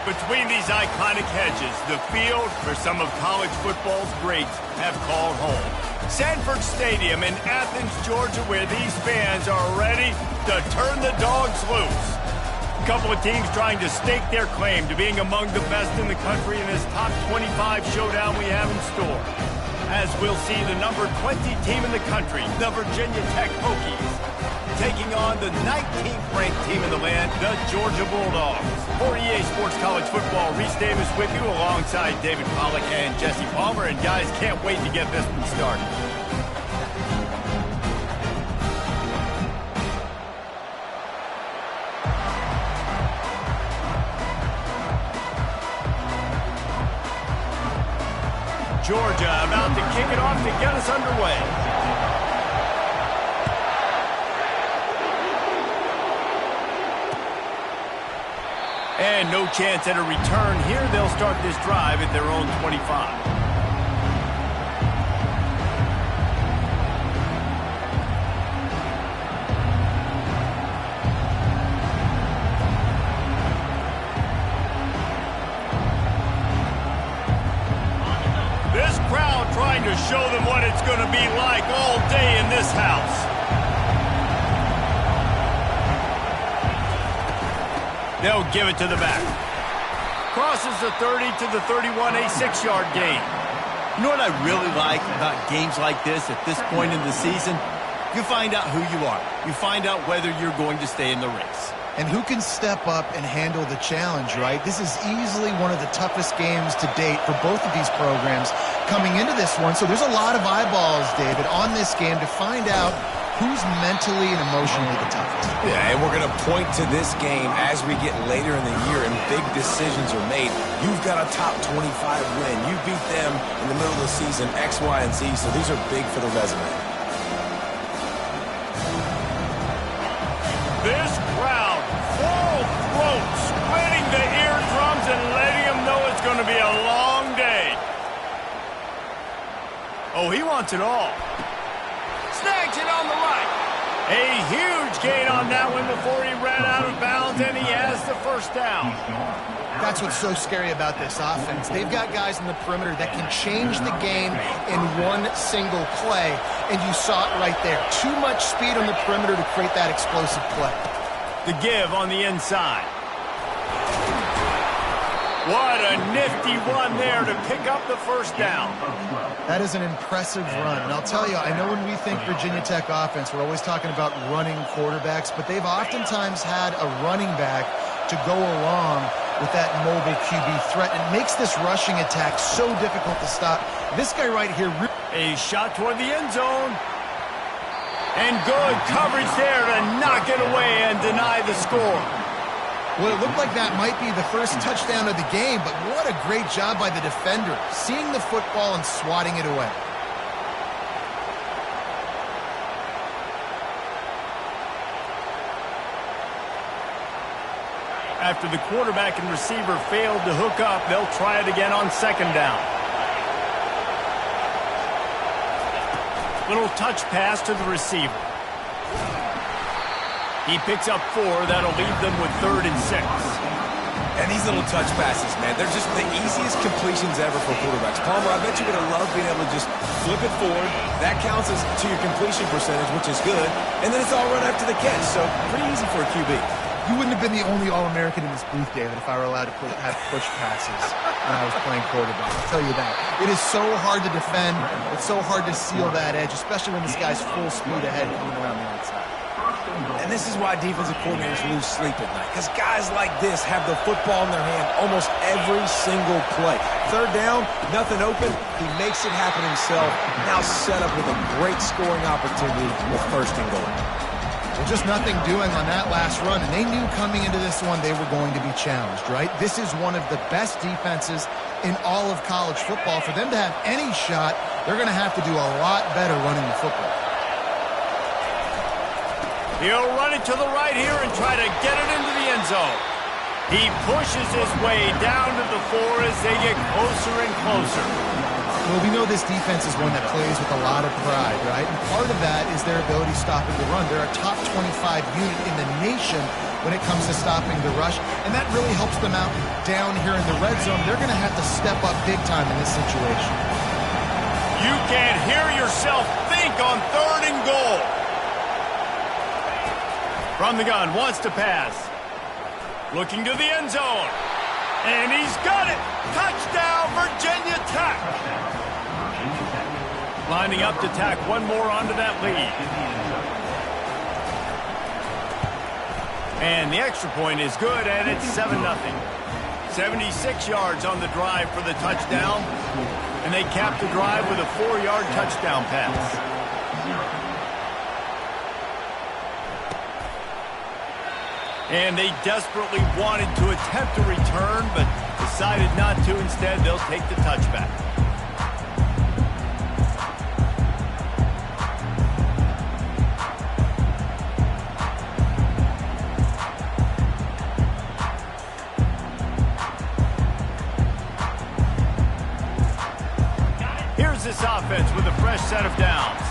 Between these iconic hedges, the field for some of college football's greats have called home. Sanford Stadium in Athens, Georgia, where these fans are ready to turn the dogs loose. A couple of teams trying to stake their claim to being among the best in the country in this top 25 showdown we have in store. As we'll see the number 20 team in the country, the Virginia Tech Hokies, taking on the 19th ranked team in the land, the Georgia Bulldogs. For EA Sports College Football, Reese Davis with you alongside David Pollack and Jesse Palmer. And guys, can't wait to get this one started. Georgia about to kick it off to get us underway. And no chance at a return here. They'll start this drive at their own 25. This crowd trying to show them what it's going to be like all day in this house. They'll give it to the back. Crosses the 30 to the 31, a 6-yard gain. You know what I really like about games like this at this point in the season? You find out who you are. You find out whether you're going to stay in the race. And who can step up and handle the challenge, right? This is easily one of the toughest games to date for both of these programs coming into this one. So there's a lot of eyeballs, David, on this game to find out who's mentally and emotionally the toughest. Yeah, and we're going to point to this game as we get later in the year and big decisions are made. You've got a top 25 win. You beat them in the middle of the season, X, Y, and Z, so these are big for the resume. This crowd, full throat, splitting the eardrums and letting them know it's going to be a long day. Oh, he wants it all. Snags it on the right. A huge gain on that one before he ran out of bounds, and he has the first down. That's what's so scary about this offense. They've got guys in the perimeter that can change the game in one single play, and you saw it right there. Too much speed on the perimeter to create that explosive play. The give on the inside. What a nifty run there to pick up the first down. That is an impressive run. And I'll tell you, I know when we think Virginia Tech offense, we're always talking about running quarterbacks, but they've oftentimes had a running back to go along with that mobile QB threat. It makes this rushing attack so difficult to stop. This guy right here. A shot toward the end zone. And good coverage there to knock it away and deny the score. Well, it looked like that might be the first touchdown of the game, but what a great job by the defender, seeing the football and swatting it away. After the quarterback and receiver failed to hook up, they'll try it again on second down. Little touch pass to the receiver. He picks up 4. That'll leave them with 3rd and 6. And these little touch passes, man, they're just the easiest completions ever for quarterbacks. Palmer, I bet you would have loved being able to just flip it forward. That counts as to your completion percentage, which is good. And then it's all run after the catch, so pretty easy for a QB. You wouldn't have been the only All-American in this booth, David, if I were allowed to have push passes when I was playing quarterback. I'll tell you that. It is so hard to defend. It's so hard to seal that edge, especially when this guy's full speed ahead coming around the outside. And this is why defensive coordinators lose sleep at night, because guys like this have the football in their hand almost every single play. Third down, nothing open. He makes it happen himself. Now set up with a great scoring opportunity with 1st and goal. Well, just nothing doing on that last run, and they knew coming into this one they were going to be challenged, right? This is one of the best defenses in all of college football. For them to have any shot, they're going to have to do a lot better running the football. He'll run it to the right here and try to get it into the end zone. He pushes his way down to the 4 as they get closer and closer. Well, we know this defense is one that plays with a lot of pride, right? And part of that is their ability stopping the run. They're a top 25 unit in the nation when it comes to stopping the rush, and that really helps them out down here in the red zone. They're going to have to step up big time in this situation. You can't hear yourself think on 3rd and goal. From the gun, wants to pass. Looking to the end zone. And he's got it. Touchdown, Virginia Tech. Lining up to tack one more onto that lead. And the extra point is good, and it's 7-0. 76 yards on the drive for the touchdown. And they cap the drive with a 4-yard touchdown pass. And they desperately wanted to attempt a return, but decided not to. Instead, they'll take the touchback. Here's this offense with a fresh set of downs.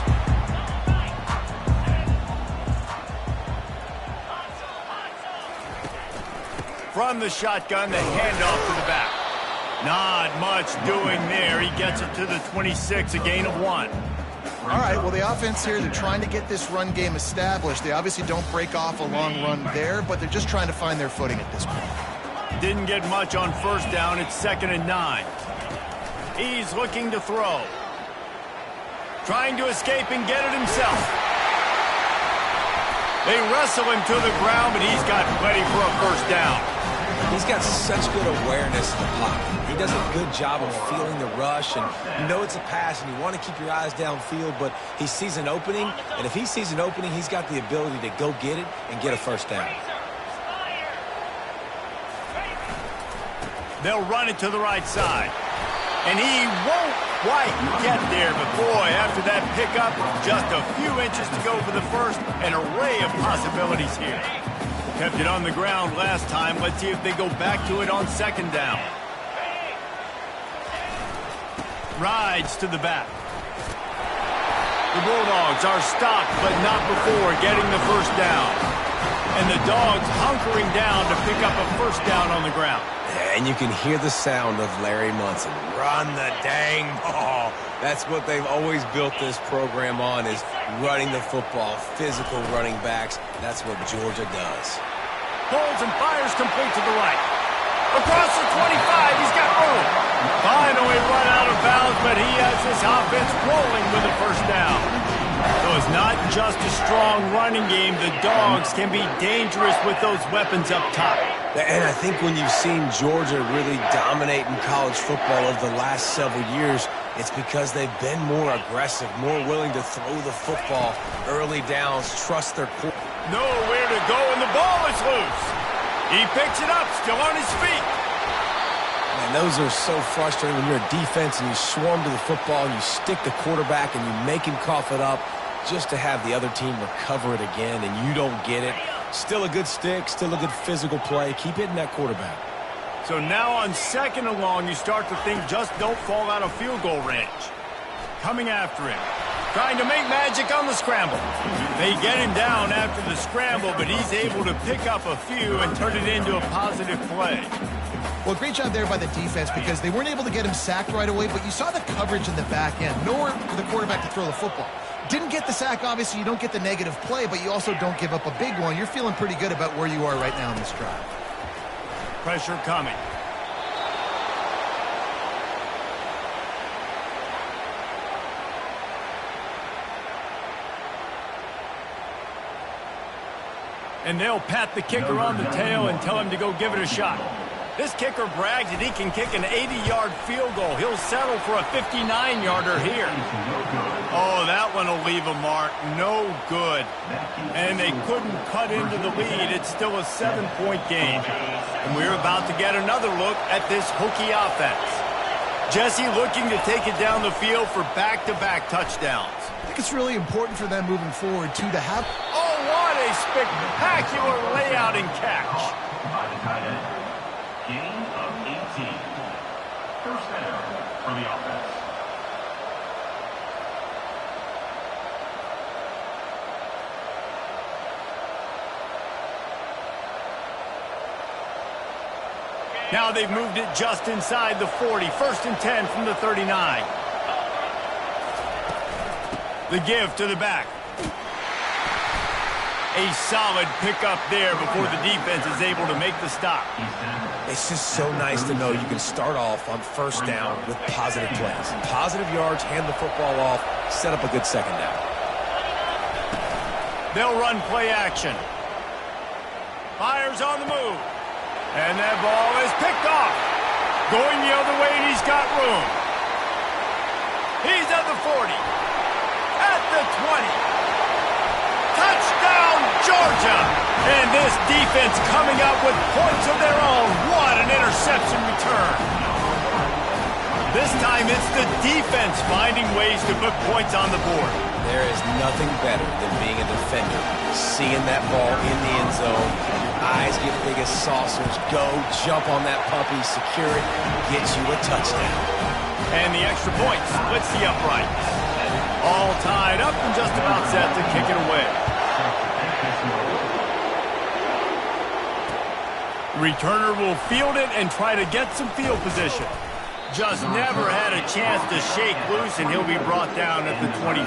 From the shotgun, the handoff to the back. Not much doing there. He gets it to the 26, a gain of 1. All right, well, the offense here, they're trying to get this run game established. They obviously don't break off a long run there, but they're just trying to find their footing at this point. Didn't get much on 1st down. It's 2nd and 9. He's looking to throw. Trying to escape and get it himself. They wrestle him to the ground, but he's got plenty for a 1st down. He's got such good awareness in the pocket. He does a good job of feeling the rush, and you know it's a pass, and you want to keep your eyes downfield, but he sees an opening, and if he sees an opening, he's got the ability to go get it and get a 1st down. They'll run it to the right side. And he won't quite get there, but boy, after that pickup, just a few inches to go for the 1st, an array of possibilities here. Kept it on the ground last time. Let's see if they go back to it on 2nd down. Rides to the back. The Bulldogs are stopped, but not before getting the 1st down. And the Dogs hunkering down to pick up a 1st down on the ground. And you can hear the sound of Larry Munson. Run the dang ball. That's what they've always built this program on, is running the football, physical running backs. That's what Georgia does. Pulls and fires complete to the right. Across the 25, he's got room. Finally run out of bounds, but he has this offense rolling with a 1st down. So it's not just a strong running game. The Dogs can be dangerous with those weapons up top. And I think when you've seen Georgia really dominate in college football over the last several years, it's because they've been more aggressive, more willing to throw the football, early downs, trust their core. Nowhere to go, and the ball is loose. He picks it up, still on his feet. And those are so frustrating when you're a defense and you swarm to the football and you stick the quarterback and you make him cough it up just to have the other team recover it again and you don't get it. Still a good stick, still a good physical play. Keep hitting that quarterback. So now on 2nd and long, you start to think just don't fall out of field goal range. Coming after him. Trying to make magic on the scramble. They get him down after the scramble, but he's able to pick up a few and turn it into a positive play. Well, great job there by the defense because they weren't able to get him sacked right away, but you saw the coverage in the back end. Nowhere for the quarterback to throw the football. Didn't get the sack, obviously. You don't get the negative play, but you also don't give up a big one. You're feeling pretty good about where you are right now in this drive. Pressure coming. And they'll pat the kicker on the tail and tell him to go give it a shot. This kicker brags that he can kick an 80-yard field goal. He'll settle for a 59-yarder here. Oh, that one will leave a mark. No good. And they couldn't cut into the lead. It's still a 7-point game. And we're about to get another look at this Hokie offense. Jesse looking to take it down the field for back-to-back touchdowns. I think it's really important for them moving forward, too, to have... Oh, what a spectacular layout and catch. Gain of 18. 1st down for the offense. Now they've moved it just inside the 40. 1st and 10 from the 39. The give to the back. A solid pickup there before the defense is able to make the stop. It's just so nice to know you can start off on 1st down with positive plays. Positive yards, hand the football off, set up a good 2nd down. They'll run play action. Fires on the move. And that ball is picked off. Going the other way, and he's got room. He's at the 40. At the 20. Touchdown, Georgia! And this defense coming up with points of their own. What an interception return. This time it's the defense finding ways to put points on the board. There is nothing better than being a defender. Seeing that ball in the end zone, your eyes get big as saucers. Go, jump on that puppy, secure it, get you a touchdown. And the extra point splits the upright. All tied up and just about set to kick it away. Returner will field it and try to get some field position. Just never had a chance to shake loose, and he'll be brought down at the 24.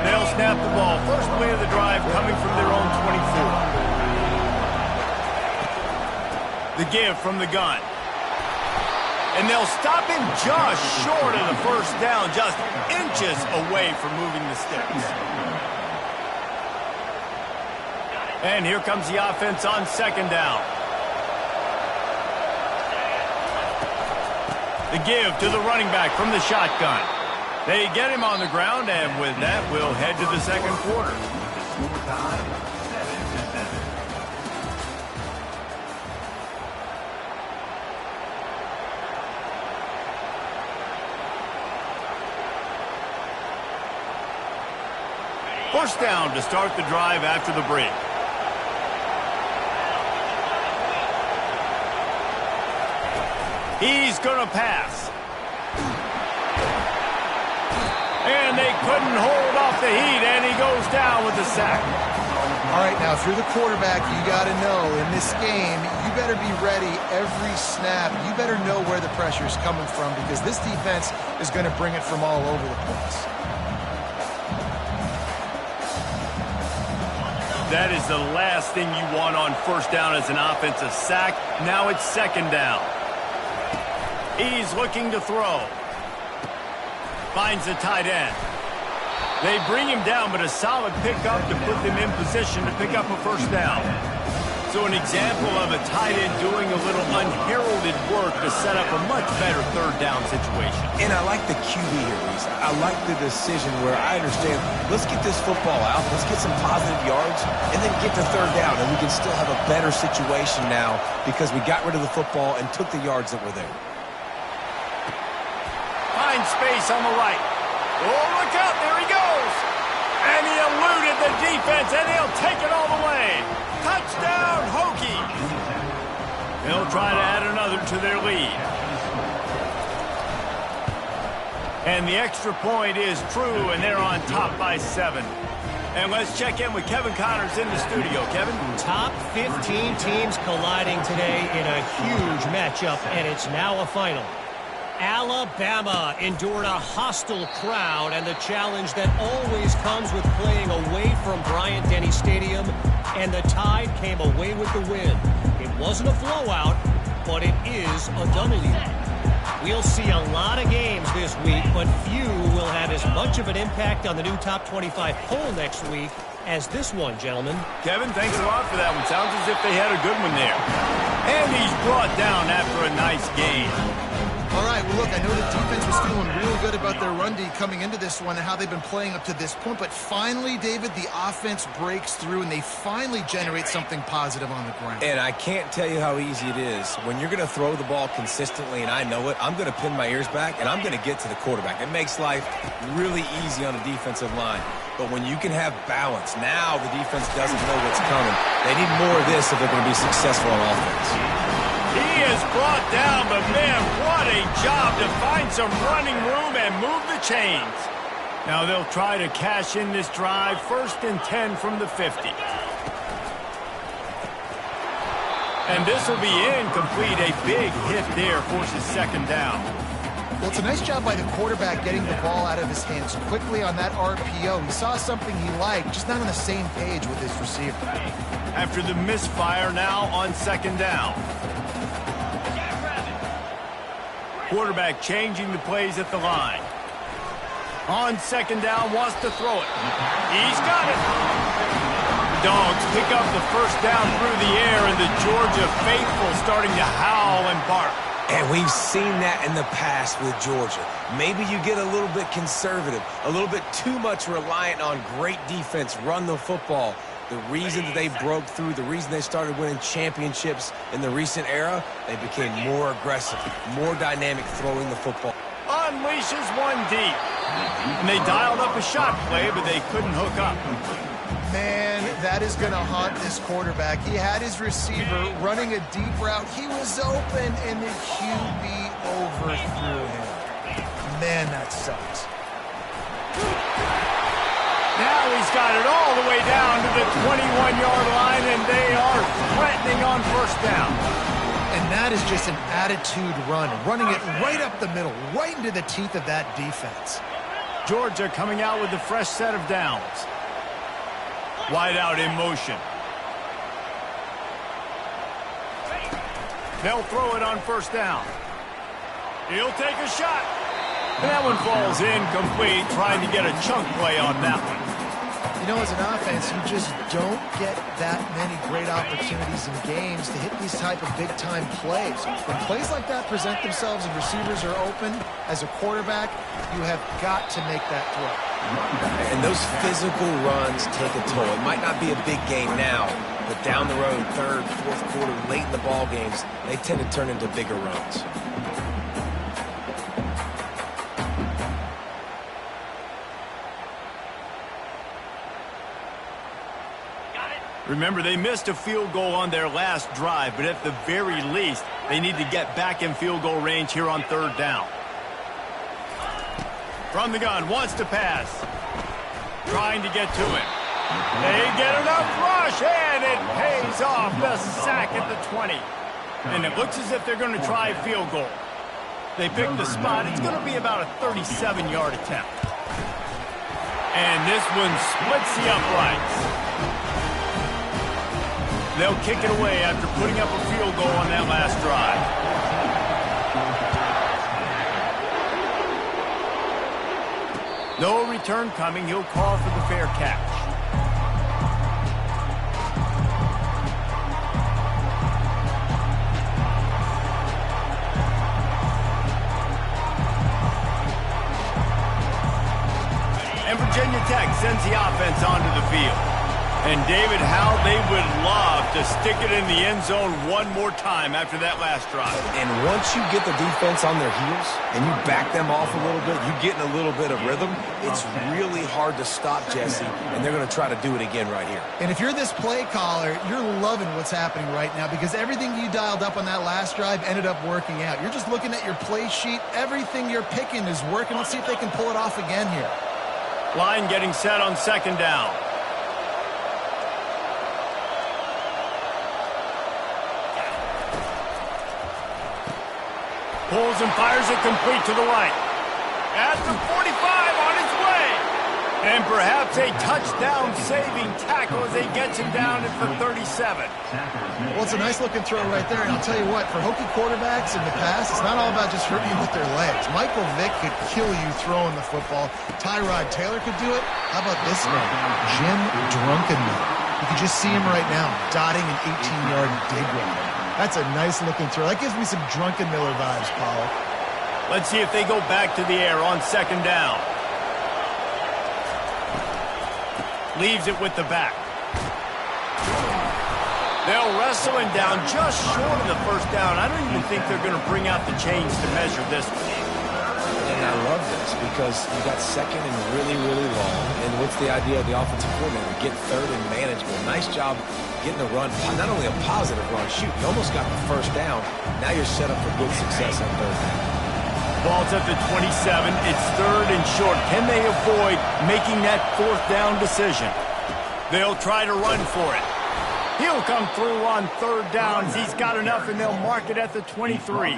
They'll snap the ball. First play of the drive coming from their own 24. The give from the gun. And they'll stop him just short of the 1st down, just inches away from moving the sticks. And here comes the offense on 2nd down. The give to the running back from the shotgun. They get him on the ground, and with that, we'll head to the 2nd quarter. First down to start the drive after the break. He's going to pass. And they couldn't hold off the heat, and he goes down with the sack. All right, now, if you're the quarterback, you got to know in this game, you better be ready every snap. You better know where the pressure is coming from because this defense is going to bring it from all over the place. That is the last thing you want on 1st down as an offensive sack. Now it's 2nd down. He's looking to throw. Finds the tight end. They bring him down, but a solid pickup to put them in position to pick up a 1st down. So an example of a tight end doing a little unheralded work to set up a much better 3rd down situation. And I like the QB here, Reese. I like the decision where I understand, let's get this football out, let's get some positive yards, and then get to 3rd down, and we can still have a better situation now because we got rid of the football and took the yards that were there. Finds space on the right. Oh, look out, there he goes. And he eluded the defense, and he'll take it all the way. Touchdown, Hokies. They'll try to add another to their lead. And the extra point is true, and they're on top by 7. And let's check in with Kevin Connors in the studio. Kevin? Top 15 teams colliding today in a huge matchup, and it's now a final. Alabama endured a hostile crowd and the challenge that always comes with playing away from Bryant-Denny Stadium, and the Tide came away with the win. It wasn't a blowout, but it is a W. We'll see a lot of games this week, but few will have as much of an impact on the new top 25 poll next week as this one, gentlemen. Kevin, thanks a lot for that one. Sounds as if they had a good one there. And he's brought down after a nice game. All right, well, look, I know the defense was feeling really good about their run D coming into this one and how they've been playing up to this point. But finally, David, the offense breaks through and they finally generate something positive on the ground. And I can't tell you how easy it is. When you're going to throw the ball consistently, and I know it, I'm going to pin my ears back, and I'm going to get to the quarterback. It makes life really easy on a defensive line. But when you can have balance, now the defense doesn't know what's coming. They need more of this if they're going to be successful on offense. He is brought down, but man, what a job to find some running room and move the chains. Now they'll try to cash in this drive. 1st and 10 from the 50. And this will be incomplete. A big hit there forces 2nd down. Well, it's a nice job by the quarterback getting the ball out of his hands quickly on that RPO. He saw something he liked, just not on the same page with his receiver. After the misfire, now on 2nd down. Quarterback changing the plays at the line. On 2nd down, wants to throw it. He's got it. Dogs pick up the 1st down through the air, and the Georgia faithful starting to howl and bark. And we've seen that in the past with Georgia. Maybe you get a little bit conservative, a little bit too much reliant on great defense, run the football. The reason that they broke through, the reason they started winning championships in the recent era, they became more aggressive, more dynamic throwing the football. Unleashes one deep. And they dialed up a shot play, but they couldn't hook up. Man, that is going to haunt this quarterback. He had his receiver running a deep route. He was open, and the QB overthrew him. Man, that sucks. Now he's got it all the way down to the 21-yard line, and they are threatening on 1st down. And that is just an attitude run, running it right up the middle, right into the teeth of that defense. Georgia coming out with a fresh set of downs. Wide out in motion. They'll throw it on 1st down. He'll take a shot. And that one falls incomplete, trying to get a chunk play on that one. You know, as an offense, you just don't get that many great opportunities in games to hit these type of big-time plays. When plays like that present themselves and receivers are open, as a quarterback, you have got to make that throw. And those physical runs take a toll. It might not be a big game now, but down the road, 3rd, 4th quarter, late in the ball games, they tend to turn into bigger runs. Remember, they missed a field goal on their last drive, but at the very least, they need to get back in field goal range here on 3rd down. From the gun, wants to pass. Trying to get to it. They get enough rush, and it pays off. The sack at the 20. And it looks as if they're going to try a field goal. They pick the spot. It's going to be about a 37-yard attempt. And this one splits the uprights. They'll kick it away after putting up a field goal on that last drive. No return coming. He'll call for the fair catch. And Virginia Tech sends the offense onto the field. And, David, how they would love to stick it in the end zone one more time after that last drive. And once you get the defense on their heels and you back them off a little bit, you get in a little bit of rhythm, it's really hard to stop, Jesse, and they're going to try to do it again right here. And if you're this play caller, you're loving what's happening right now because everything you dialed up on that last drive ended up working out. You're just looking at your play sheet. Everything you're picking is working. Let's see if they can pull it off again here. Line getting set on 2nd down. Pulls and fires it complete to the right. At the 45 on its way. And perhaps a touchdown-saving tackle as they get him down at the 37. Well, it's a nice-looking throw right there. And I'll tell you what, for Hokie quarterbacks in the past, it's not all about just hurting you with their legs. Michael Vick could kill you throwing the football. Tyrod Taylor could do it. How about this man, Jim Drunkenmiller? You can just see him right now, dotting an 18-yard dig route. That's a nice-looking throw. That gives me some Drunkenmiller vibes, Paul. Let's see if they go back to the air on 2nd down. Leaves it with the back. They'll wrestle him down just short of the 1st down. I don't even think they're going to bring out the chains to measure this one. And I love this because you got 2nd and really, really long. And what's the idea of the offensive coordinator? Get 3rd and manageable. Nice job getting the run. Not only a positive run, shoot, you almost got the 1st down. Now you're set up for good success on 3rd down. Ball's at the 27. It's 3rd and short. Can they avoid making that 4th down decision? They'll try to run for it. He'll come through on 3rd downs. He's got enough, and they'll mark it at the 23.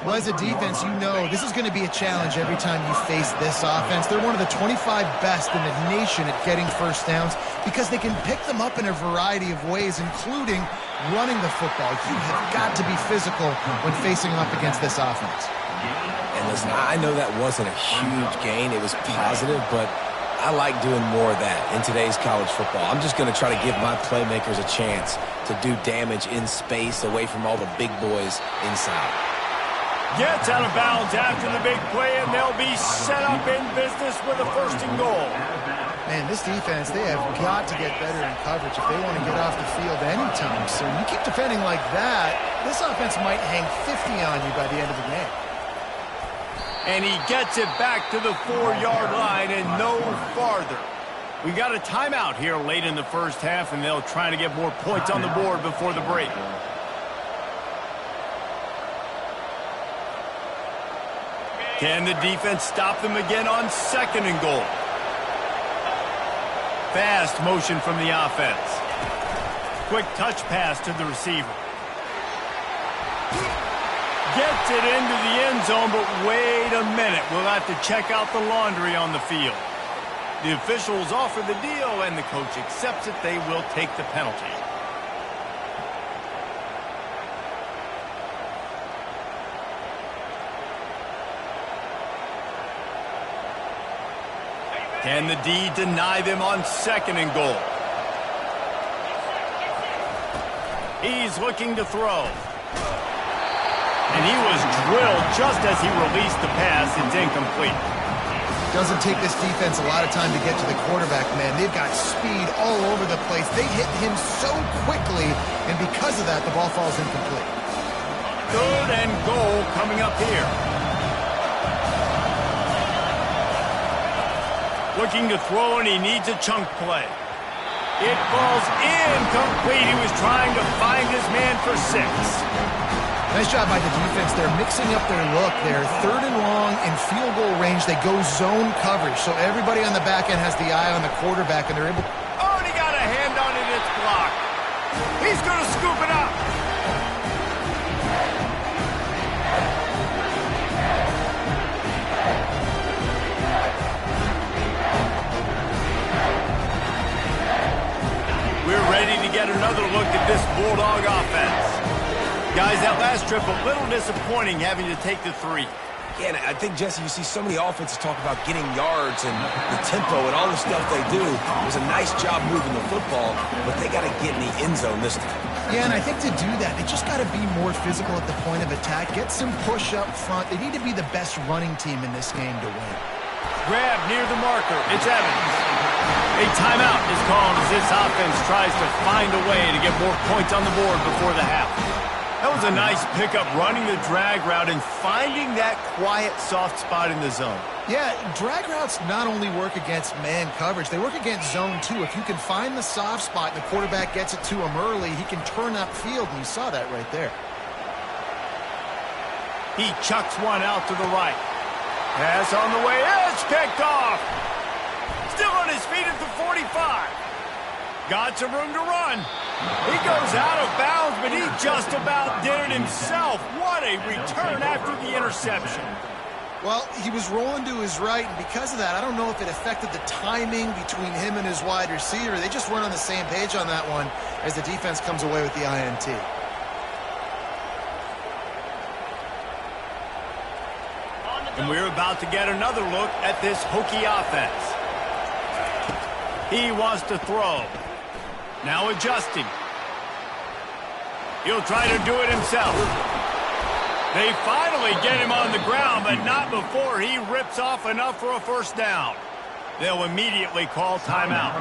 Well, as a defense, you know this is going to be a challenge every time you face this offense. They're one of the 25 best in the nation at getting first downs because they can pick them up in a variety of ways, including running the football. You have got to be physical when facing up against this offense. And listen, I know that wasn't a huge gain. It was positive, but I like doing more of that in today's college football. I'm just going to try to give my playmakers a chance to do damage in space away from all the big boys inside. Gets out of bounds after the big play, and they'll be set up in business with a 1st and goal. Man, this defense, they have got to get better in coverage if they want to get off the field anytime soon. You keep defending like that, this offense might hang 50 on you by the end of the game. And he gets it back to the 4-yard line and no farther. We got a timeout here late in the first half, and they'll try to get more points on the board before the break. Can the defense stop them again on 2nd and goal? Fast motion from the offense. Quick touch pass to the receiver. Gets it into the end zone, but wait a minute. We'll have to check out the laundry on the field. The officials offer the deal, and the coach accepts it. They will take the penalty. Can the D deny them on 2nd and goal? He's looking to throw. And he was drilled just as he released the pass. It's incomplete. Doesn't take this defense a lot of time to get to the quarterback, man. They've got speed all over the place. They hit him so quickly, and because of that, the ball falls incomplete. 3rd and goal coming up here. Looking to throw, and he needs a chunk play. It falls incomplete. He was trying to find his man for 6. Nice job by the defense. They're mixing up their look there. 3rd and long in field goal range. They go zone coverage, so everybody on the back end has the eye on the quarterback, and they're able... Oh, and he got a hand on it. It's blocked. He's going to scoop it up. We're ready to get another look at this Bulldog offense. Guys, that last trip, a little disappointing having to take the 3. Yeah, and I think, Jesse, you see so many offenses talk about getting yards and the tempo and all the stuff they do. It was a nice job moving the football, but they got to get in the end zone this time. Yeah, and I think to do that, they just got to be more physical at the point of attack, get some push up front. They need to be the best running team in this game to win. Grab near the marker. It's Evans. A timeout is called as this offense tries to find a way to get more points on the board before the half. That was a nice pickup, running the drag route and finding that quiet, soft spot in the zone. Yeah, drag routes not only work against man coverage, they work against zone too. If you can find the soft spot and the quarterback gets it to him early, he can turn upfield, and you saw that right there. He chucks one out to the right. Pass on the way. It's picked off. Still on his feet at the 45. Got some room to run. He goes out of bounds, but he just about did it himself. What a return after the interception. Well, he was rolling to his right, and because of that, I don't know if it affected the timing between him and his wide receiver. They just weren't on the same page on that one as the defense comes away with the INT. And we're about to get another look at this Hokie offense. He wants to throw. Now adjusting. He'll try to do it himself. They finally get him on the ground, but not before he rips off enough for a 1st down. They'll immediately call timeout.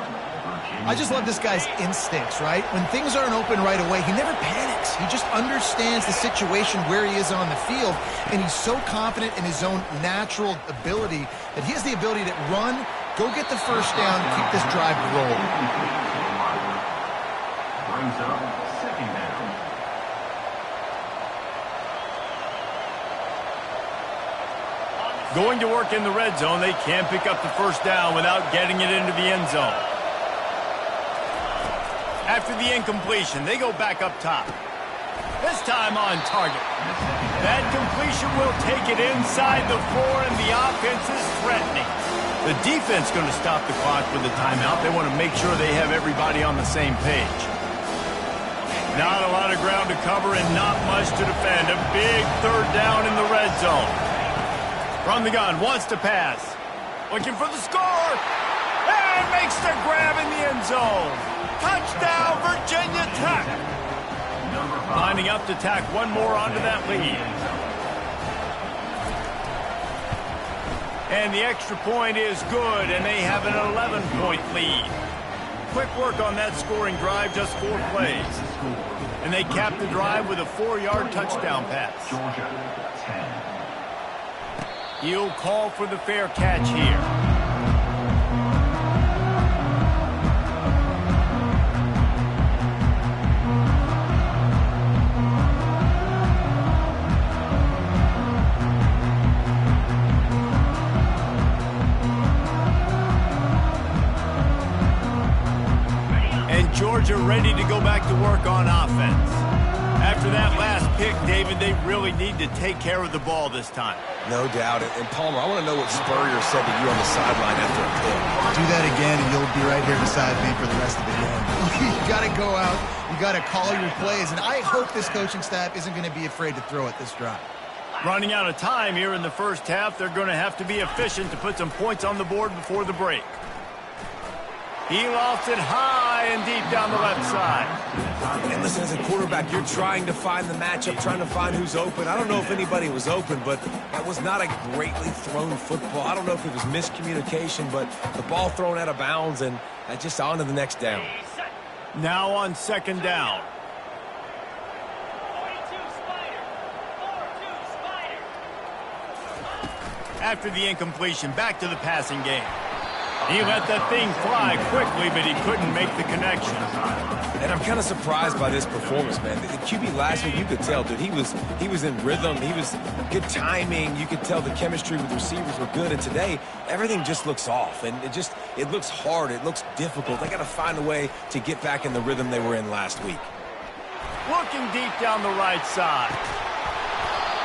I just love this guy's instincts, right? When things aren't open right away, he never panics. He just understands the situation where he is on the field, and he's so confident in his own natural ability that he has the ability to run, go get the 1st down, and keep this drive rolling. Brings up 2nd down. Going to work in the red zone, they can't pick up the first down without getting it into the end zone. After the incompletion, they go back up top. This time on target. That completion will take it inside the 4, and the offense is threatening. The defense going to stop the clock with the timeout. They want to make sure they have everybody on the same page. Not a lot of ground to cover and not much to defend. A big third down in the red zone. From the gun, wants to pass. Looking for the score. And makes the grab in the end zone. Touchdown, Virginia Tech. Lining up to tack one more onto that lead. And the extra point is good, and they have an 11-point lead. Quick work on that scoring drive, just 4 plays. And they cap the drive with a 4-yard touchdown pass. Georgia, 10. He'll call for the fair catch here. Georgia ready to go back to work on offense. After that last pick, David, they really need to take care of the ball this time. No doubt. And Palmer, I want to know what Spurrier said to you on the sideline after a pick. Do that again, and you'll be right here beside me for the rest of the game. You got to go out. You got to call your plays, and I hope this coaching staff isn't going to be afraid to throw at this drive. Running out of time here in the first half, they're going to have to be efficient to put some points on the board before the break. He lofts it high and deep down the left side. And listen, as a quarterback, you're trying to find the matchup, trying to find who's open. I don't know if anybody was open, but that was not a greatly thrown football. I don't know if it was miscommunication, but the ball thrown out of bounds and just on to the next down. Now on second down. After the incompletion, back to the passing game. He let that thing fly quickly, but he couldn't make the connection. And I'm kind of surprised by this performance, man. The QB last week, you could tell, dude, he was in rhythm. He was good timing. You could tell the chemistry with the receivers were good. And today, everything just looks off. And it looks hard. It looks difficult. They got to find a way to get back in the rhythm they were in last week. Looking deep down the right side.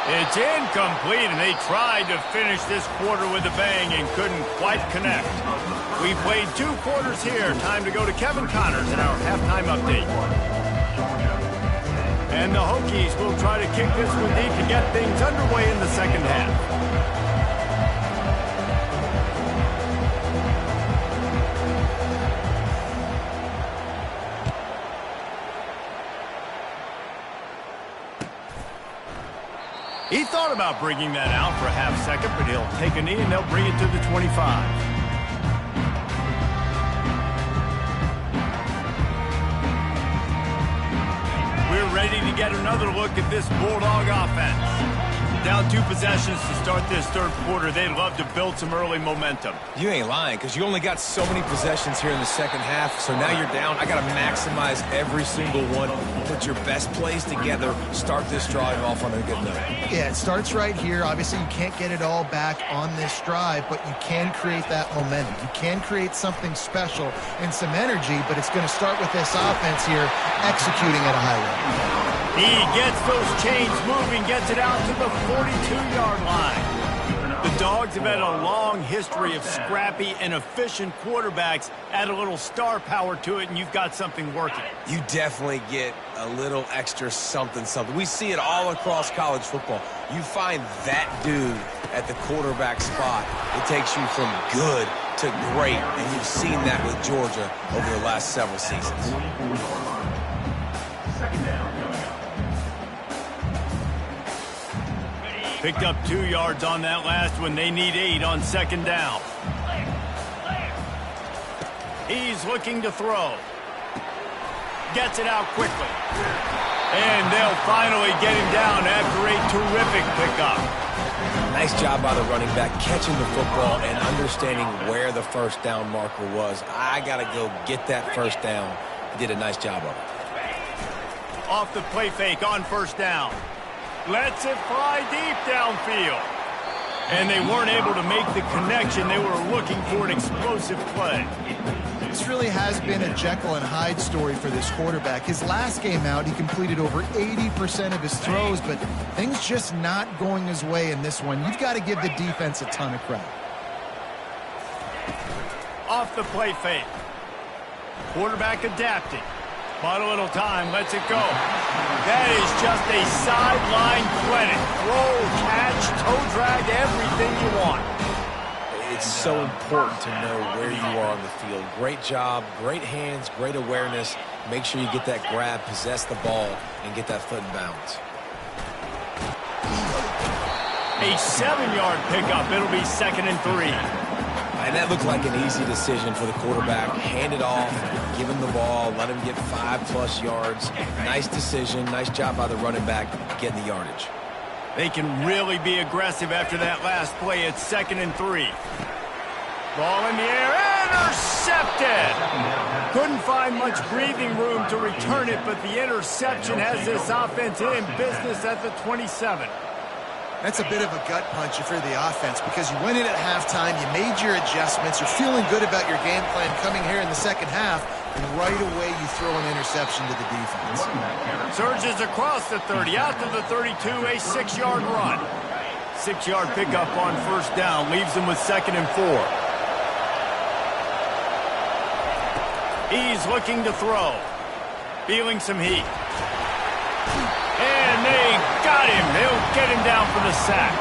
It's incomplete, and they tried to finish this quarter with a bang and couldn't quite connect. We played 2 quarters here. Time to go to Kevin Connors in our halftime update. And the Hokies will try to kick this one deep to get things underway in the second half. He thought about bringing that out for a half second, but he'll take a knee and they'll bring it to the 25. We're ready to get another look at this Bulldog offense. Down 2 possessions to start this third quarter. They'd love to build some early momentum. You ain't lying, because you only got so many possessions here in the second half, so now you're down. I got to maximize every single one. Put your best plays together. Start this drive off on a good note. Yeah, it starts right here. Obviously, you can't get it all back on this drive, but you can create that momentum. You can create something special and some energy, but it's going to start with this offense here executing at a high level. He gets those chains moving, gets it out to the 42-yard line. The Dogs have had a long history of scrappy and efficient quarterbacks. Add a little star power to it, and you've got something working. You definitely get a little extra something. We see it all across college football. You find that dude at the quarterback spot, it takes you from good to great, and you've seen that with Georgia over the last several seasons. Second down. Picked up 2 yards on that last one. They need 8 on second down. He's looking to throw. Gets it out quickly. And they'll finally get him down after a terrific pickup. Nice job by the running back, catching the football and understanding where the first down marker was. I got to go get that first down. He did a nice job of it. Off the play fake on first down. Lets it fly deep downfield. And they weren't able to make the connection. They were looking for an explosive play. This really has been a Jekyll and Hyde story for this quarterback. His last game out, he completed over 80% of his throws, but things just not going his way in this one. You've got to give the defense a ton of credit. Off the play fake. Quarterback adapting. Bought a little time, lets it go. That is just a sideline clinic. Throw, catch, toe drag, everything you want. It's so important to know where you are on the field. Great job, great hands, great awareness. Make sure you get that grab, possess the ball, and get that foot in bounds. A 7-yard pickup. It'll be 2nd and 3. And that looked like an easy decision for the quarterback. Hand it off, give him the ball, let him get 5+ yards. Nice decision, nice job by the running back getting the yardage. They can really be aggressive after that last play. It's 2nd and 3. Ball in the air, intercepted! Couldn't find much breathing room to return it, but the interception has this offense in business at the 27. That's a bit of a gut punch if you're the offense because you went in at halftime, you made your adjustments, you're feeling good about your game plan coming here in the second half, and right away you throw an interception to the defense. Surges across the 30, out to the 32, a 6-yard run. 6-yard pickup on 1st down, leaves them with 2nd and 4. He's looking to throw. Feeling some heat. And they got him. They'll get him down for the sack.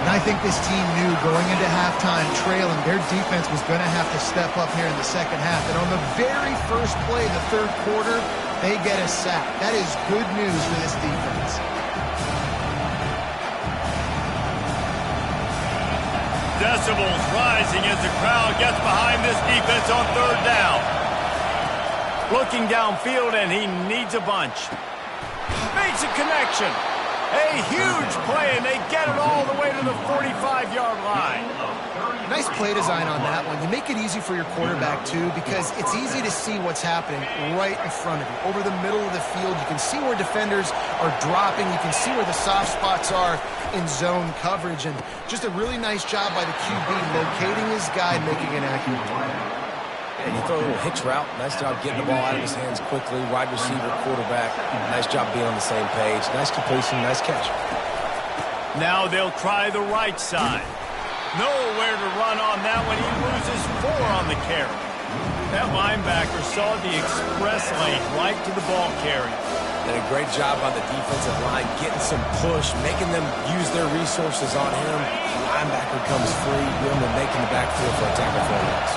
And I think this team knew going into halftime trailing, their defense was going to have to step up here in the second half. And on the very first play of the 3rd quarter, they get a sack. That is good news for this defense. Decibels rising as the crowd gets behind this defense on 3rd down. Looking downfield, and he needs a bunch. Makes a connection. A huge play, and they get it all the way to the 45-yard line. Nice play design on that one. You make it easy for your quarterback, too, because it's easy to see what's happening right in front of you. Over the middle of the field, you can see where defenders are dropping. You can see where the soft spots are in zone coverage. And just a really nice job by the QB locating his guy and making an accurate play. And you throw a little hitch route. Nice job getting the ball out of his hands quickly. Wide receiver, quarterback. Nice job being on the same page. Nice completion, nice catch. Now they'll try the right side. Nowhere to run on that one. He loses 4 on the carry. That linebacker saw the express lane right to the ball carrier. And a great job by the defensive line getting some push, making them use their resources on him. The linebacker comes free, willing to make in the backfield for a tackle for a loss.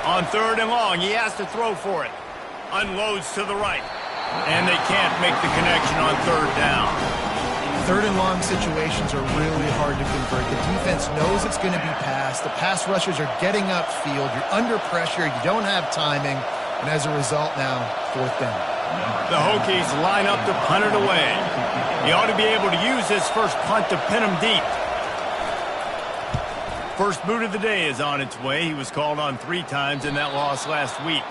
On 3rd and long, he has to throw for it. Unloads to the right. And they can't make the connection on 3rd down. 3rd and long situations are really hard to convert. The defense knows it's going to be passed. The pass rushers are getting upfield. You're under pressure. You don't have timing. And as a result now, 4th down. The Hokies line up to punt it away. He ought to be able to use this first punt to pin him deep. First boot of the day is on its way. He was called on 3 times in that loss last week.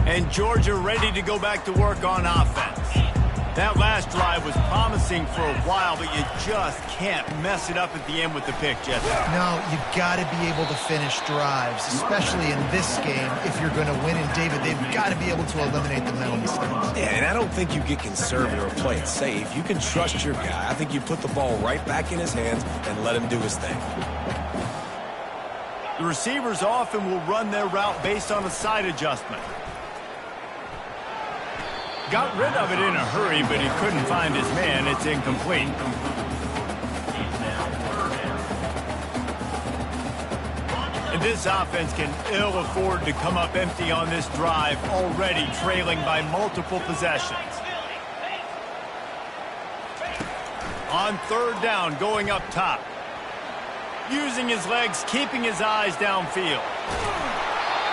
And Georgia ready to go back to work on offense. That last drive was promising for a while, but you just can't mess it up at the end with the pick, Jesse. No, you've got to be able to finish drives, especially in this game. If you're going to win, and David, they've got to be able to eliminate the mental mistakes. Yeah, and I don't think you get conservative or play it safe. You can trust your guy. I think you put the ball right back in his hands and let him do his thing. The receivers often will run their route based on a side adjustment. Got rid of it in a hurry, but he couldn't find his man. It's incomplete. And this offense can ill afford to come up empty on this drive, already trailing by multiple possessions. On 3rd down, going up top. Using his legs, keeping his eyes downfield.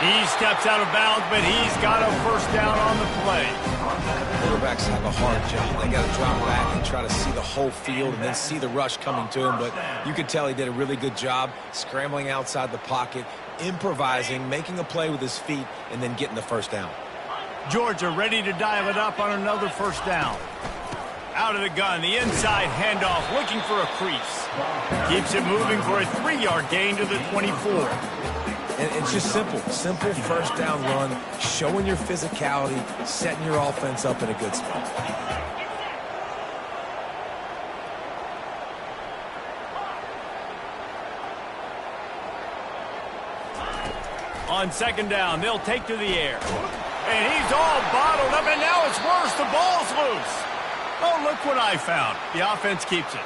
He steps out of bounds, but he's got a 1st down on the play. quarterbacks have a hard job. They got to drop back and try to see the whole field and then see the rush coming to him. But you could tell he did a really good job scrambling outside the pocket, improvising, making a play with his feet, and then getting the first down. Georgia ready to dial it up on another first down. Out of the gun, the inside handoff, looking for a crease. Keeps it moving for a 3-yard gain to the 24. And it's just simple first down run, showing your physicality, setting your offense up in a good spot. On second down, they'll take to the air. And he's all bottled up, and now it's worse. The ball's loose. Oh, look what I found. The offense keeps it.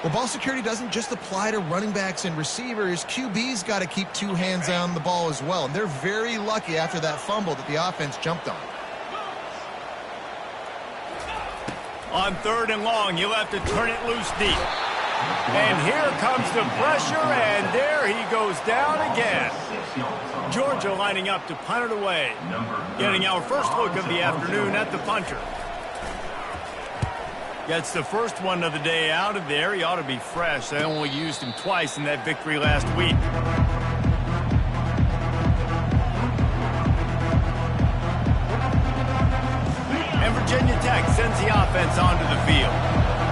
Well, ball security doesn't just apply to running backs and receivers. QB's got to keep 2 hands on the ball as well. And they're very lucky after that fumble that the offense jumped on. On 3rd and long, you'll have to turn it loose deep. And here comes the pressure, and there he goes down again. Georgia lining up to punt it away. Getting our first look of the afternoon at the punter. Gets the first one of the day out of there. He ought to be fresh. They only used him twice in that victory last week. And Virginia Tech sends the offense onto the field.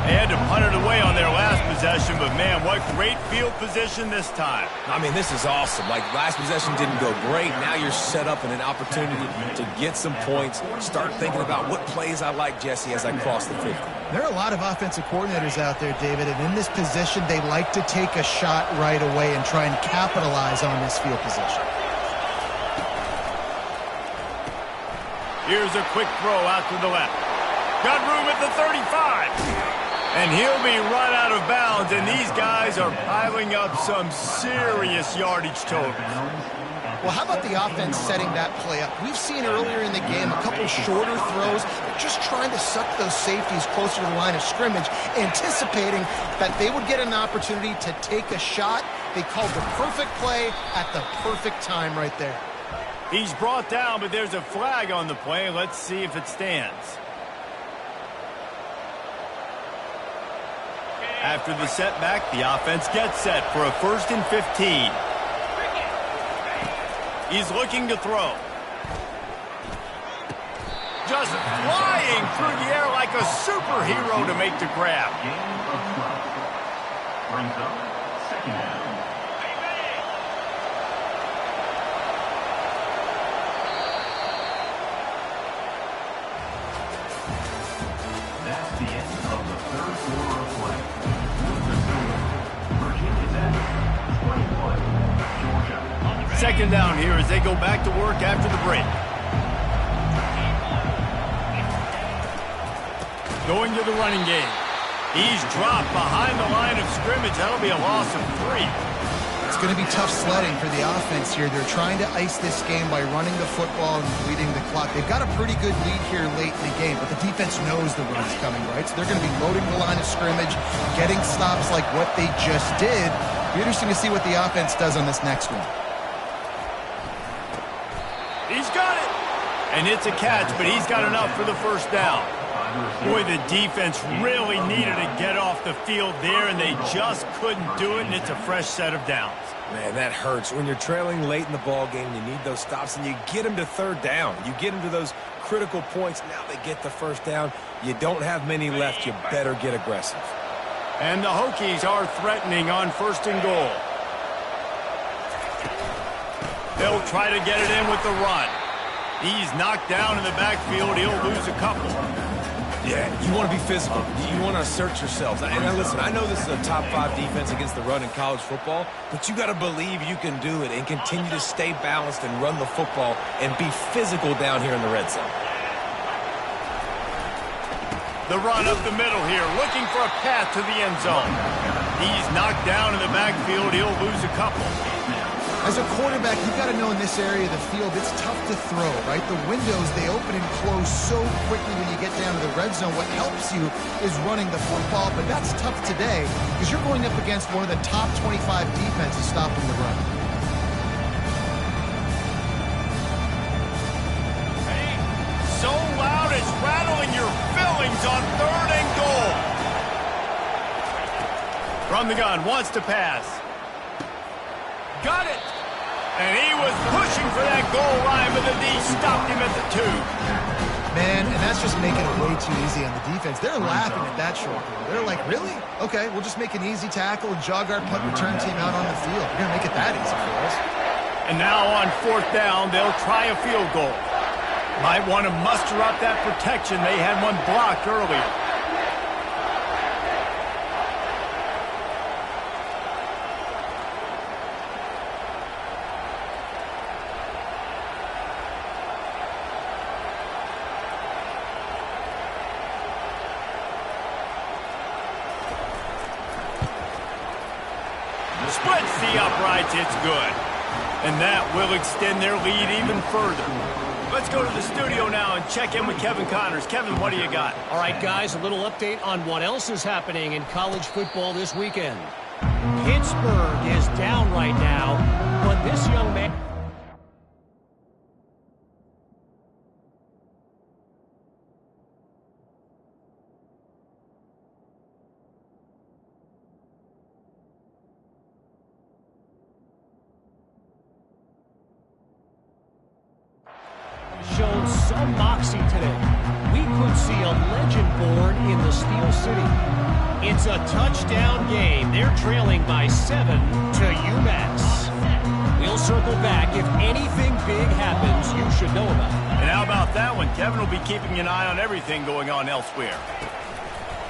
They had to punt it away on their last possession, but man, what great field position this time. I mean, this is awesome. Like, last possession didn't go great. Now you're set up in an opportunity to get some points. Start thinking about what plays I like, Jesse, as I cross the 50. There are a lot of offensive coordinators out there, David, and in this position, they like to take a shot right away and try and capitalize on this field position. Here's a quick throw out to the left. Got room at the 35. And he'll be run out of bounds, and these guys are piling up some serious yardage totals. Well, how about the offense setting that play up? We've seen earlier in the game a couple shorter throws. They're just trying to suck those safeties closer to the line of scrimmage, anticipating that they would get an opportunity to take a shot. They called the perfect play at the perfect time right there. He's brought down, but there's a flag on the play. Let's see if it stands. After the setback, the offense gets set for a 1st and 15. He's looking to throw. Just flying through the air like a superhero to make the grab. Brings up 2nd down. That's the end of the 3rd quarter of play. Virginia Tech 21, Georgia. 2nd down here as they go back to work after the break. Going to the running game. He's dropped behind the line of scrimmage. That'll be a loss of 3. It's going to be tough sledding for the offense here. They're trying to ice this game by running the football and bleeding the clock. They've got a pretty good lead here late in the game, but the defense knows the run's coming, right? So they're going to be loading the line of scrimmage, getting stops like what they just did. It'll be interesting to see what the offense does on this next one. He's got it. And it's a catch, but he's got enough for the first down. Boy, the defense really needed to get off the field there, and they just couldn't do it, and it's a fresh set of downs. Man, that hurts. When you're trailing late in the ball game, you need those stops, and you get them to 3rd down. You get them to those critical points. Now they get the first down. You don't have many left. You better get aggressive. And the Hokies are threatening on 1st and goal. They'll try to get it in with the run. He's knocked down in the backfield. He'll lose a couple. Yeah, you want to be physical. You want to assert yourselves. And listen, I know this is a top 5 defense against the run in college football, but you got to believe you can do it and continue to stay balanced and run the football and be physical down here in the red zone. The run up the middle here, looking for a path to the end zone. He's knocked down in the backfield. He'll lose a couple. As a quarterback, you've got to know in this area of the field, it's tough to throw, right? The windows, they open and close so quickly when you get down to the red zone. What helps you is running the football, but that's tough today because you're going up against one of the top 25 defenses stopping the run. So loud it's rattling your From the gun, wants to pass. Got it! And he was pushing for that goal line, but the D stopped him at the 2. Man, and that's just making it way too easy on the defense. They're laughing at that short goal. They're like, really? Okay, we'll just make an easy tackle and jog our punt return team out on the field. We're going to make it that easy for us. And now on 4th down, they'll try a field goal. Might want to muster up that protection. They had one blocked earlier. Splits the uprights, it's good. And that will extend their lead even further. Let's go to the studio now and check in with Kevin Connors. Kevin, what do you got? All right, guys, a little update on what else is happening in college football this weekend. Pittsburgh is down right now, but this young man... shown some moxie today. We could see a legend born in the Steel City. It's a touchdown game. They're trailing by 7 to UMass. We'll circle back. If anything big happens, you should know about it. And how about that one? Kevin will be keeping an eye on everything going on elsewhere.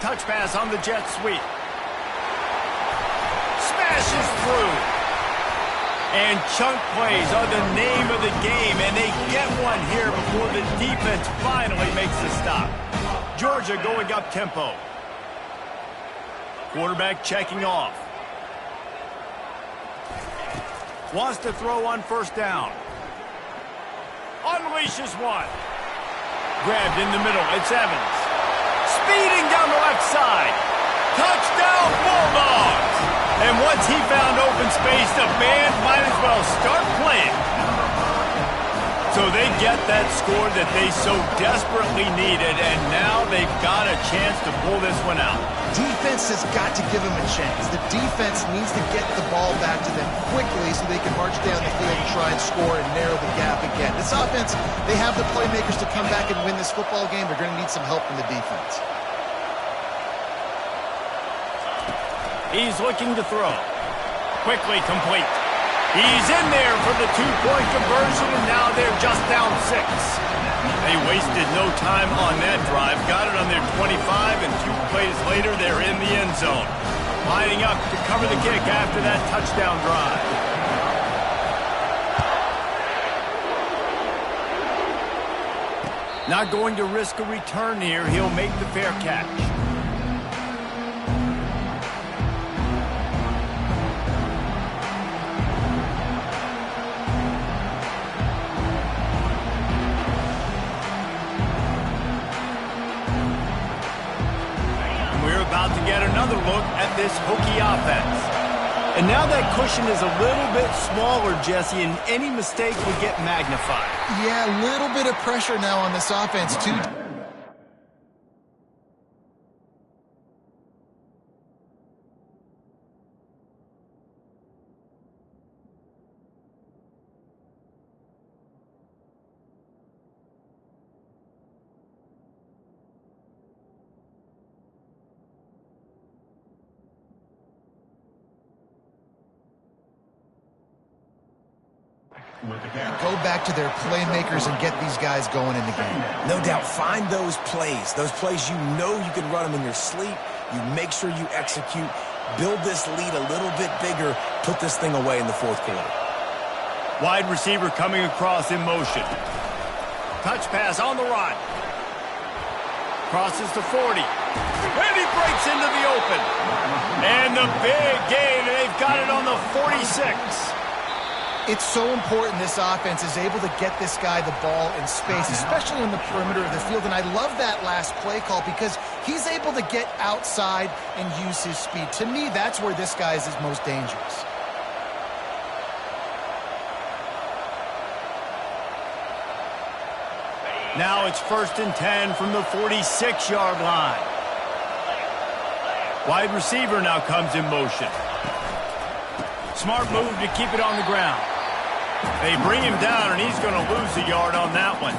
Touch pass on the jet sweep. Smashes through. And chunk plays are the name of the game, and they get one here before the defense finally makes the stop. Georgia going up tempo. Quarterback checking off. Wants to throw on 1st down. Unleashes one. Grabbed in the middle. It's Evans. Speeding down the left side. Touchdown Bulldogs! And once he found open space, the band might as well start playing. So they get that score that they so desperately needed, and now they've got a chance to pull this one out. Defense has got to give them a chance. The defense needs to get the ball back to them quickly so they can march down the field and try and score and narrow the gap again. This offense, they have the playmakers to come back and win this football game. They're going to need some help from the defense. He's looking to throw. Quickly complete. He's in there for the 2-point conversion, and now they're just down 6. They wasted no time on that drive. Got it on their 25, and 2 plays later, they're in the end zone. Lining up to cover the kick after that touchdown drive. Not going to risk a return here. He'll make the fair catch. About to get another look at this Hokie offense. And now that cushion is a little bit smaller, Jesse, and any mistake would get magnified. Yeah, a little bit of pressure now on this offense, too. Go back to their playmakers and get these guys going in the game. No doubt, find those plays you know you can run them in your sleep. You make sure you execute, build this lead a little bit bigger, put this thing away in the 4th quarter. Wide receiver coming across in motion. Touch pass on the run. Crosses to 40. And he breaks into the open. And the big gain, and they've got it on the 46. It's so important this offense is able to get this guy the ball in space, especially on the perimeter of the field. And I love that last play call because he's able to get outside and use his speed. To me, that's where this guy is his most dangerous. Now it's 1st and 10 from the 46-yard line. Wide receiver now comes in motion. Smart move to keep it on the ground. They bring him down, and he's going to lose a yard on that one.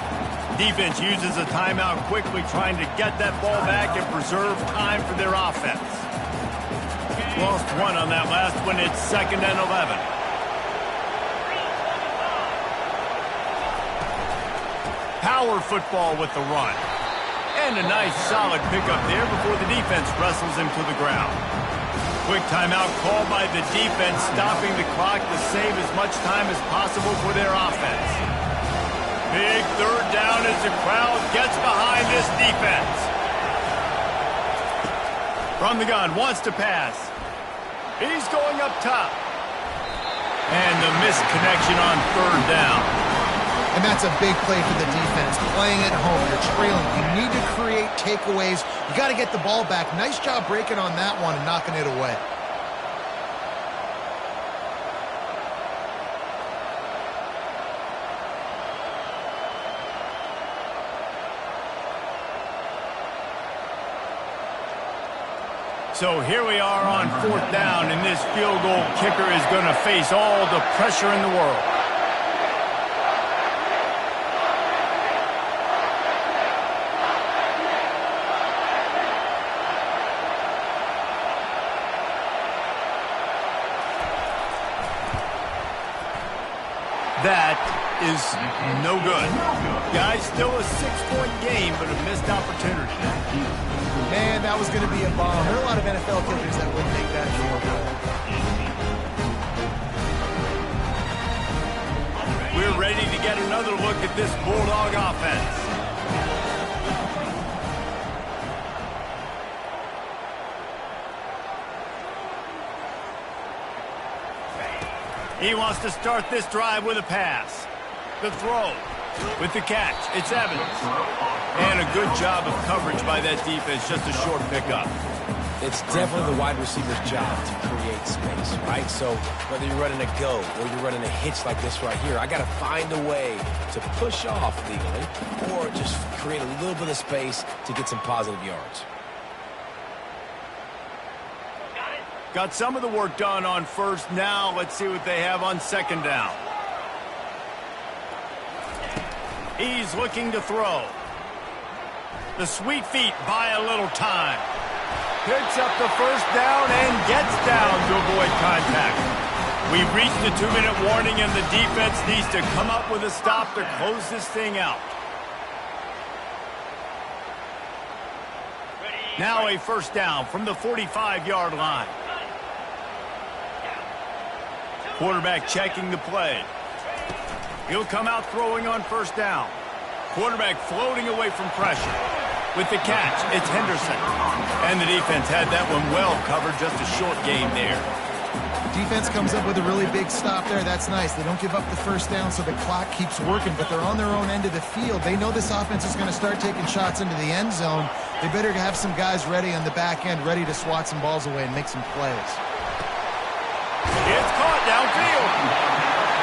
Defense uses a timeout quickly, trying to get that ball back and preserve time for their offense. Lost one on that last one. It's 2nd and 11. Power football with the run. And a nice solid pickup there before the defense wrestles him to the ground. Quick timeout called by the defense, stopping the clock to save as much time as possible for their offense. Big 3rd down as the crowd gets behind this defense. From the gun, wants to pass. He's going up top. And the missed connection on 3rd down. And that's a big play for the defense. Playing at home, you're trailing. You need to create takeaways. You got to get the ball back. Nice job breaking on that one and knocking it away. So here we are on 4th down, and this field goal kicker is going to face all the pressure in the world. That is no good. Guys, still a 6-point game, but a missed opportunity. Man, that was going to be a bomb. There are a lot of NFL kickers that would make that field goal. We're ready to get another look at this Bulldog offense. He wants to start this drive with a pass. The throw with the catch. It's Evans. And a good job of coverage by that defense. Just a short pickup. It's definitely the wide receiver's job to create space, right? So whether you're running a go or you're running a hitch like this right here, I got to find a way to push off legally or just create a little bit of space to get some positive yards. Got some of the work done on 1st. Now let's see what they have on 2nd down. He's looking to throw. The sweet feet buy a little time. Picks up the 1st down and gets down to avoid contact. We've reached the 2-minute warning, and the defense needs to come up with a stop to close this thing out. Now a 1st down from the 45-yard line. Quarterback checking the play. He'll come out throwing on 1st down. Quarterback floating away from pressure. With the catch, it's Henderson. And the defense had that one well covered. Just a short game there. Defense comes up with a really big stop there. That's nice. They don't give up the 1st down, so the clock keeps working, but they're on their own end of the field. They know this offense is going to start taking shots into the end zone. They better have some guys ready on the back end, ready to swat some balls away and make some plays. It's caught downfield.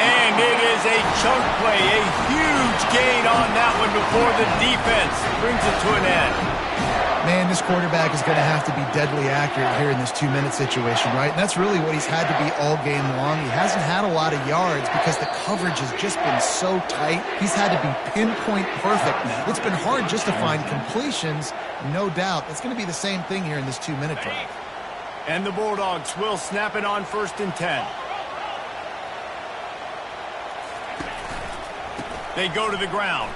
And it is a chunk play, a huge gain on that one before the defense brings it to an end. Man, this quarterback is going to have to be deadly accurate here in this 2-minute situation, right? And that's really what he's had to be all game long. He hasn't had a lot of yards because the coverage has just been so tight. He's had to be pinpoint perfect. It's been hard just to find completions, no doubt. It's going to be the same thing here in this 2-minute drive. And the Bulldogs will snap it on 1st and 10. They go to the ground.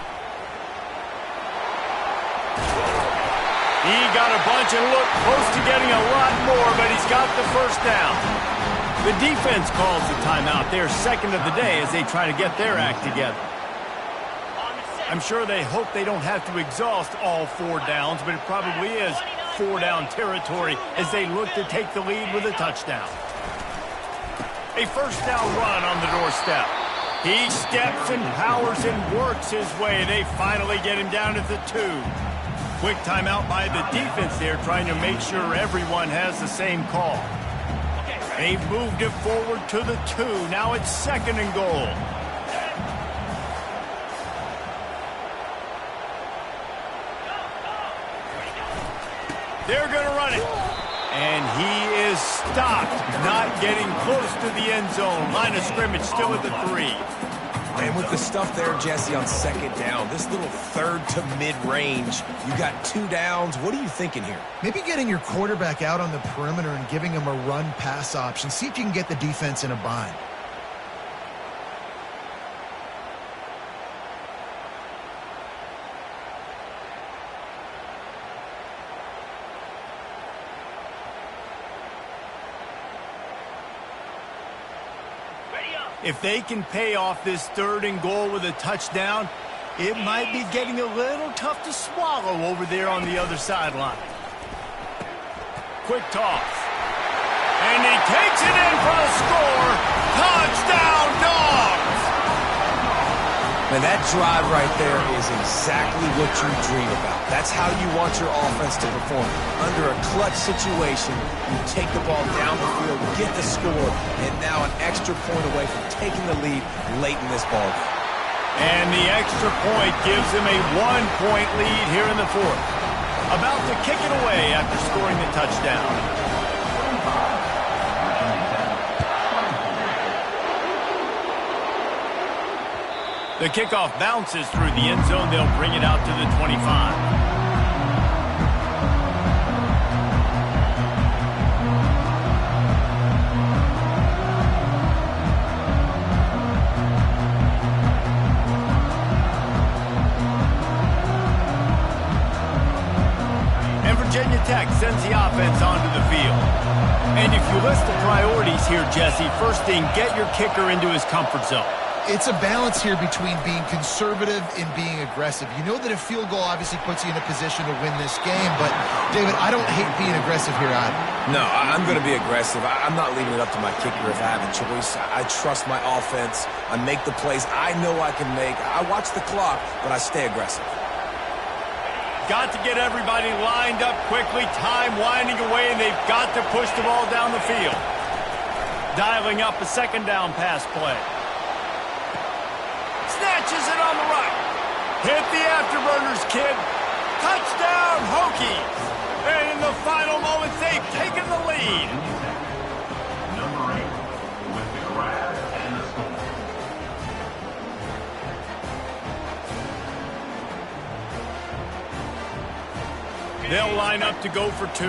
He got a bunch and looked close to getting a lot more, but he's got the 1st down. The defense calls the timeout. They're 2nd of the day as they try to get their act together. I'm sure they hope they don't have to exhaust all 4 downs, but it probably is 4-down territory as they look to take the lead with a touchdown. A 1st down run on the doorstep. He steps and powers and works his way. They finally get him down at the 2. Quick timeout by the defense there, trying to make sure everyone has the same call. They've moved it forward to the 2. Now it's 2nd and goal. They're going to run it. And he is stopped, not getting close to the end zone. Line of scrimmage still at the 3. And with the stuff there, Jesse, on second down, this little third to mid-range, you got 2 downs. What are you thinking here? Maybe getting your quarterback out on the perimeter and giving him a run-pass option. See if you can get the defense in a bind. If they can pay off this 3rd and goal with a touchdown, it might be getting a little tough to swallow over there on the other sideline. Quick toss. And he takes it in for a score. Touchdown, Dogs! Man, that drive right there is exactly what you dream about. That's how you want your offense to perform. Under a clutch situation, you take the ball down the field, get the score, and now an extra point away from taking the lead late in this ball game. And the extra point gives them a 1-point lead here in the 4th. About to kick it away after scoring the touchdown. The kickoff bounces through the end zone. They'll bring it out to the 25. Virginia Tech sends the offense onto the field. And if you list the priorities here, Jesse, first thing, get your kicker into his comfort zone. It's a balance here between being conservative and being aggressive. You know that a field goal obviously puts you in a position to win this game, but, David, I don't hate being aggressive here either. No, I'm going to be aggressive. I'm not leaving it up to my kicker if I have a choice. I trust my offense. I make the plays I know I can make. I watch the clock, but I stay aggressive. Got to get everybody lined up quickly, time winding away, and they've got to push the ball down the field. Dialing up a 2nd down pass play. Snatches it on the right. Hit the afterburners, kid. Touchdown, Hokies. And in the final moments, they've taken the lead. Number 8 with the grab and the score. They'll line up to go for 2.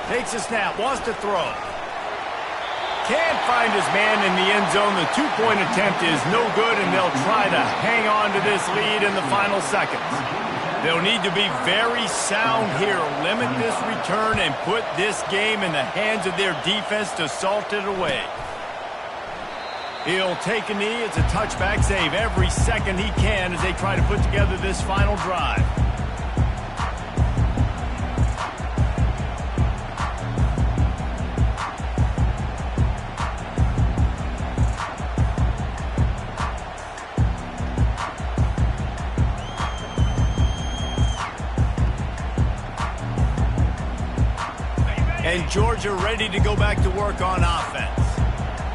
Takes a snap, wants to throw. Can't find his man in the end zone. The 2-point attempt is no good, and they'll try to hang on to this lead in the final seconds. They'll need to be very sound here, limit this return, and put this game in the hands of their defense to salt it away. He'll take a knee. It's a touchback save every second he can as they try to put together this final drive. And Georgia ready to go back to work on offense.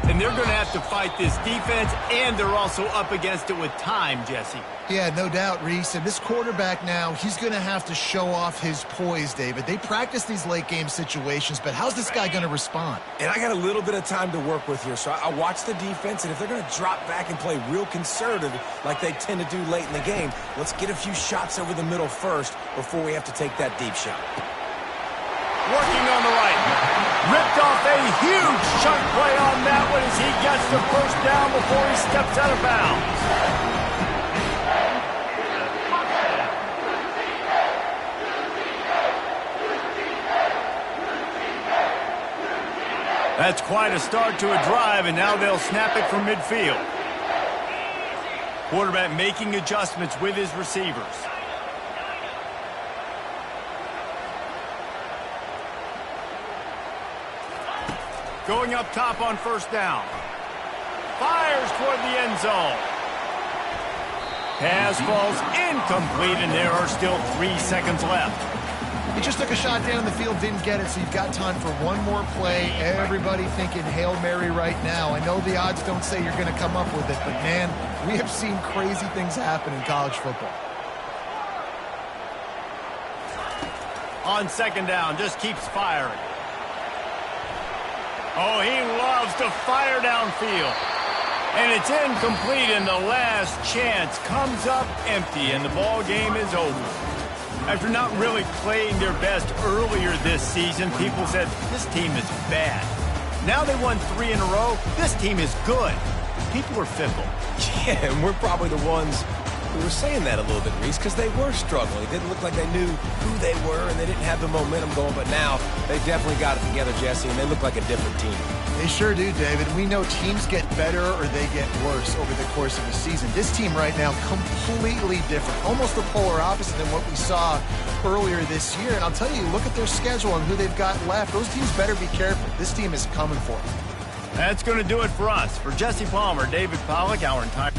And they're going to have to fight this defense, and they're also up against it with time, Jesse. Yeah, no doubt, Reese. And this quarterback now, he's going to have to show off his poise, David. They practice these late-game situations, but how's this guy going to respond? And I got a little bit of time to work with here, so I watch the defense, and if they're going to drop back and play real conservative like they tend to do late in the game, let's get a few shots over the middle first before we have to take that deep shot. Working on the right. Ripped off a huge chunk play on that one as he gets the first down before he steps out of bounds. That's quite a start to a drive, and now they'll snap it from midfield. Quarterback making adjustments with his receivers. Going up top on first down. Fires toward the end zone. Pass falls incomplete, and there are still 3 seconds left. He just took a shot down the field, didn't get it, so you've got time for one more play. Everybody thinking Hail Mary right now. I know the odds don't say you're going to come up with it, but, man, we have seen crazy things happen in college football. On second down, just keeps firing. Oh, he loves to fire downfield. And it's incomplete, and the last chance comes up empty, and the ball game is over. After not really playing their best earlier this season, people said, this team is bad. Now they won 3 in a row. This team is good. People are fickle. Yeah, and we're probably the ones who were saying that a little bit, Reese, because they were struggling. It didn't look like they knew who they were, and they didn't have the momentum going. But now they definitely got it together, Jesse, and they look like a different team. They sure do, David. We know teams get better or they get worse over the course of a season. This team right now, completely different. Almost the polar opposite than what we saw earlier this year. And I'll tell you, look at their schedule and who they've got left. Those teams better be careful. This team is coming for them. That's going to do it for us. For Jesse Palmer, David Pollack, our entire...